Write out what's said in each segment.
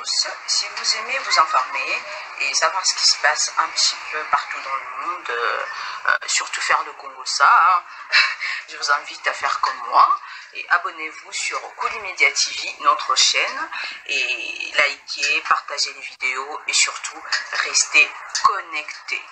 tous. Si vous aimez vous informer et savoir ce qui se passe un petit peu partout dans le monde, surtout faire le Congo-ça, hein, je vous invite à faire comme moi et abonnez-vous sur Kuli Media TV, notre chaîne, et likez, partagez les vidéos et surtout restez connectés.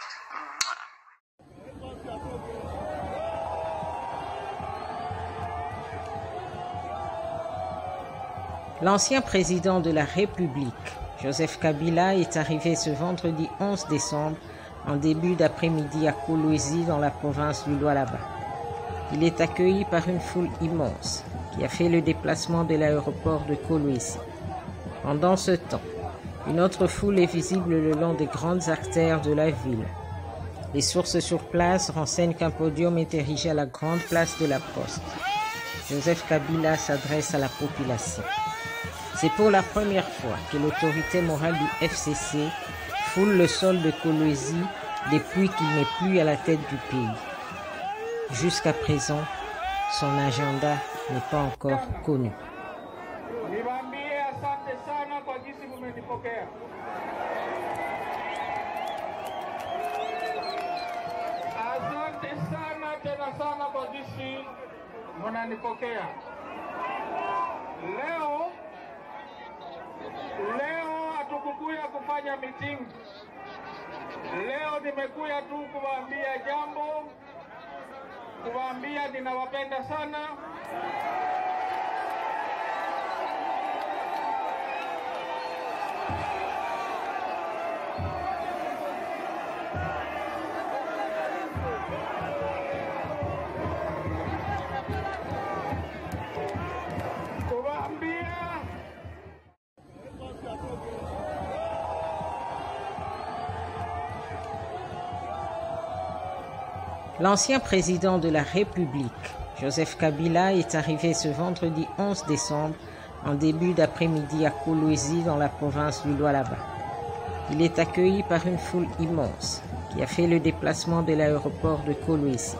L'ancien président de la République, Joseph Kabila, est arrivé ce vendredi 11 décembre en début d'après-midi à Kolwezi dans la province du Lualaba. Il est accueilli par une foule immense qui a fait le déplacement de l'aéroport de Kolwezi. Pendant ce temps, une autre foule est visible le long des grandes artères de la ville. Les sources sur place renseignent qu'un podium est érigé à la grande place de la Poste. Joseph Kabila s'adresse à la population. C'est pour la première fois que l'autorité morale du FCC foule le sol de Kolwezi depuis qu'il n'est plus à la tête du pays. Jusqu'à présent, son agenda n'est pas encore connu. Leo hatukukuya kufanya meeting. Leo nimekuya tu kuwaambia jambo, kuwaambia ninawapenda sana. L'ancien président de la République, Joseph Kabila, est arrivé ce vendredi 11 décembre en début d'après-midi à Kolwezi dans la province du Lualaba. Il est accueilli par une foule immense qui a fait le déplacement de l'aéroport de Kolwezi.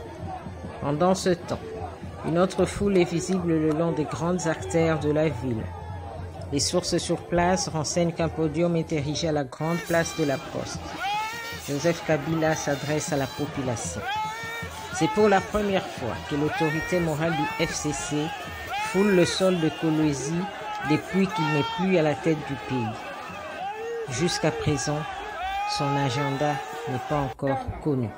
Pendant ce temps, une autre foule est visible le long des grandes artères de la ville. Les sources sur place renseignent qu'un podium est érigé à la grande place de la Poste. Joseph Kabila s'adresse à la population. C'est pour la première fois que l'autorité morale du FCC foule le sol de Kolwezi depuis qu'il n'est plus à la tête du pays. Jusqu'à présent, son agenda n'est pas encore connu.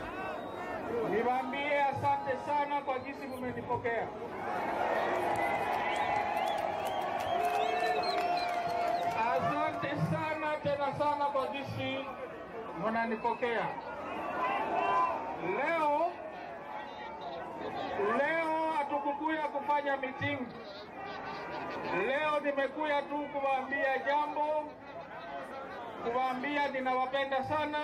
Leo hatukukuya kufanya meeting. Leo nimekuya tu kuwaambia jambo, kuwaambia ninawapenda sana.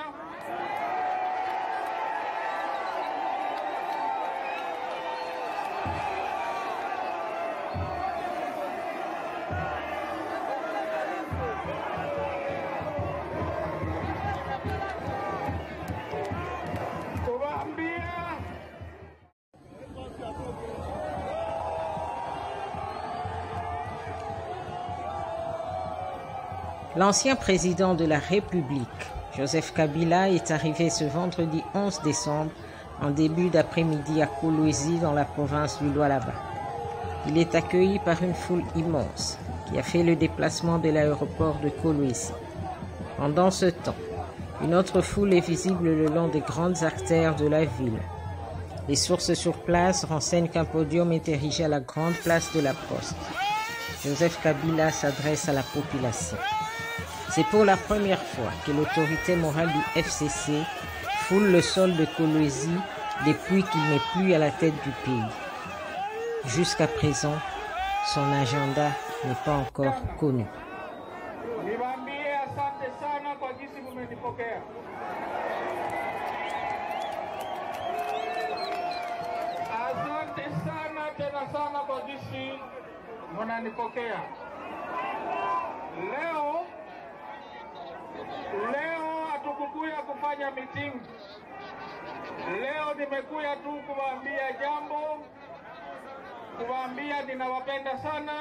L'ancien président de la République, Joseph Kabila, est arrivé ce vendredi 11 décembre en début d'après-midi à Kolwezi dans la province du Lualaba. Il est accueilli par une foule immense qui a fait le déplacement de l'aéroport de Kolwezi. Pendant ce temps, une autre foule est visible le long des grandes artères de la ville. Les sources sur place renseignent qu'un podium est érigé à la grande place de la Poste. Joseph Kabila s'adresse à la population. C'est pour la première fois que l'autorité morale du FCC foule le sol de Kolwezi depuis qu'il n'est plus à la tête du pays. Jusqu'à présent, son agenda n'est pas encore connu. Leo hatukukuya kufanya meeting. Leo nimekuya tu kuwaambia jambo, kuwaambia ninawapenda sana.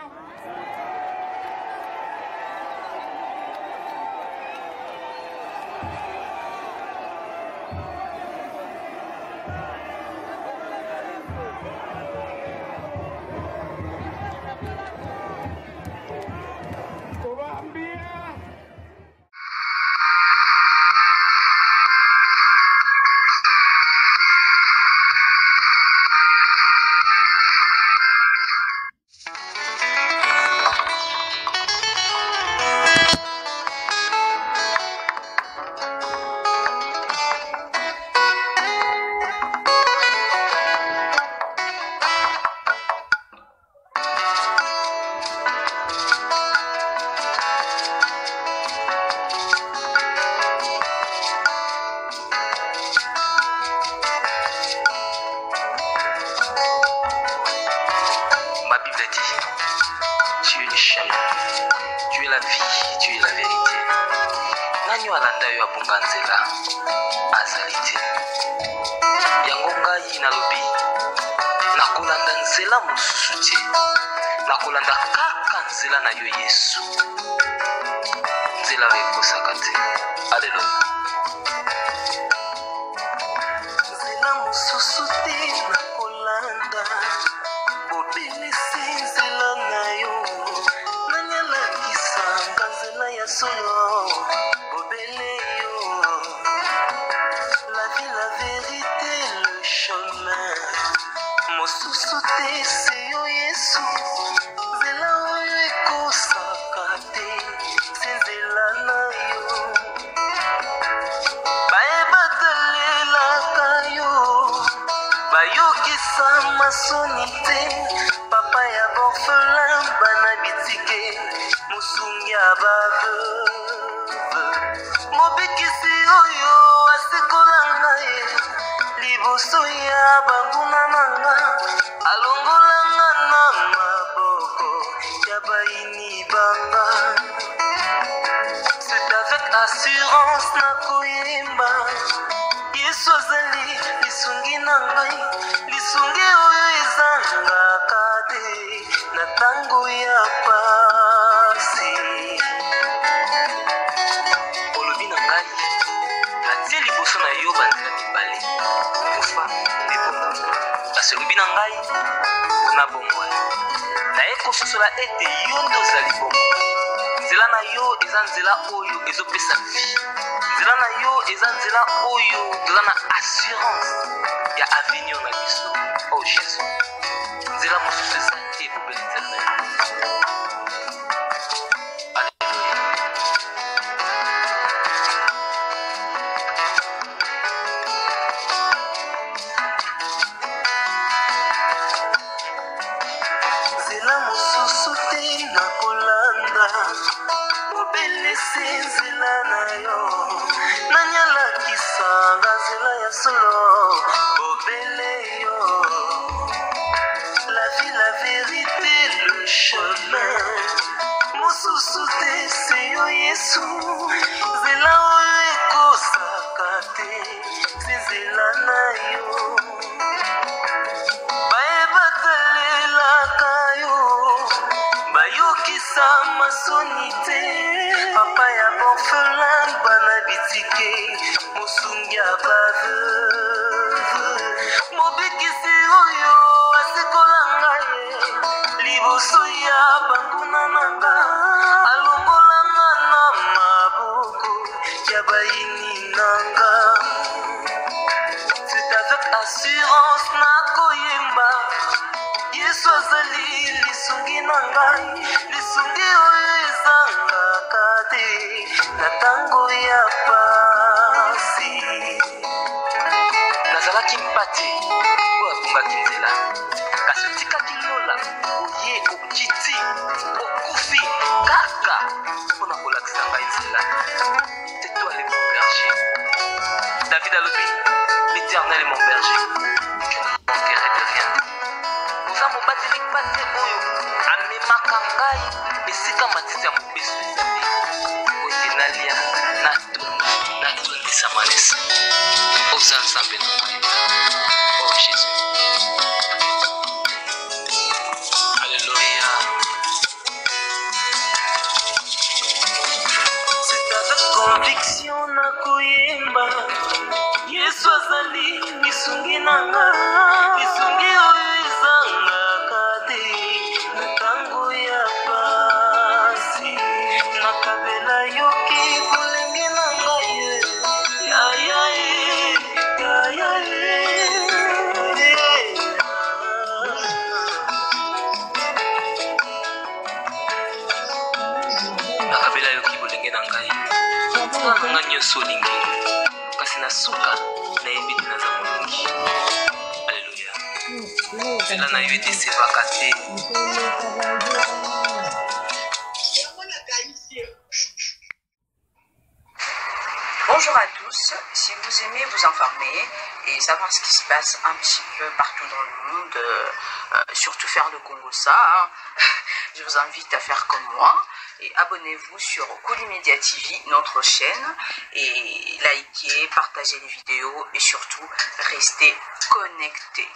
abunga nzela azali te. Yango ngai nalobi nakolanda nzela mosusu te, nakolanda kaka nzela na yo Yesu, nzela oyo ekosaka te. Alleluya. Nzela mosusu te nakolanda, bobelisi nzela na yo, nanyalakisanga nzela ya solo, bobele yo. La vie, la vérité, le chemin, mosusu te se yo Yesu, nzela oyo ekosaka te, se nzela na yo. Bayebatalelaka yo, bayokisa masoni te, papa ya borfelin bana bitike, mosungi ya baveuve, mobikisi oyo asikola ngai liboso ya banguna nanga, alongolanga na maboko ya baini banga. C'est avec assurance nakoyemba Yesu azali lisungi na ngai, lisungi oyo ezangaka te na tango ya pasi. Olobi na ngai natie liboso na yo banzela mibale, kufa mpe bongo. Kasi olobi na ngai mpona bongo naye kososola ete yo nde ozali bongo. Nzela na yo eza nzela oyo ezopesa vie, nzela na yo eza nzela oyo toza na assurance ya avenir na biso. Oh Jésus, nzela mosusu eza te ebobeli nzela na yo. Alleluya. Nzela mosusu te nakolanda, bobelisi nzela na yo, nanyalakisanga nzela ya solo, bobele yo. La vie, la vérité, le chemin, mosusu te se yo Yesu, nzela oyo ekosaka te, se nzela na yo. Bayebatalelaka yo, bayokisa masoni te, papa ya borfelin bana bitike, mosungi ya baveuve, mobikisi oyo asikola ngai liboso ya banguna nanga, alongolanga na maboko ya baini nanga. C'est avec assurance nakoyemba Yesu azali lisungi na ngai, lisungi oyo ezangaka te na tango ya pasi. Nazalaki mpati oyo abungaki nzela, kasi otikaki lola oye okiti okufi kaka mpona kolakisa ngai nzela. C'est toi le mon berger. David alobi, l'Éternel est mon berger, je ne manquerai de rien. Oza mobateli pate oyo amemaka ngai esika matiti ya mobeso ezali, oye nalia natondisa malesa. Oza nzambe na ngai. Oh Jésus. Alléluia. C'est avec conviction nakoyemba Yesu azali lisungi na ngai, lisungi oyo ezangaka te na tango ya pasi. Nakabela yoki bolenge na ngai, ya ya ya ya nakabela yoki bolenge na ngai, nanga nyonso olingi, kasi na suka nayebi te naza molongi. Alleluya. Nzela na yo etesevaka te. Bonjour à tous, si vous aimez vous informer et savoir ce qui se passe un petit peu partout dans le monde, surtout faire le Congo ça, je vous invite à faire comme moi Et abonnez-vous sur Koulimedia TV, notre chaîne, et likez, partagez les vidéos et surtout restez connectés.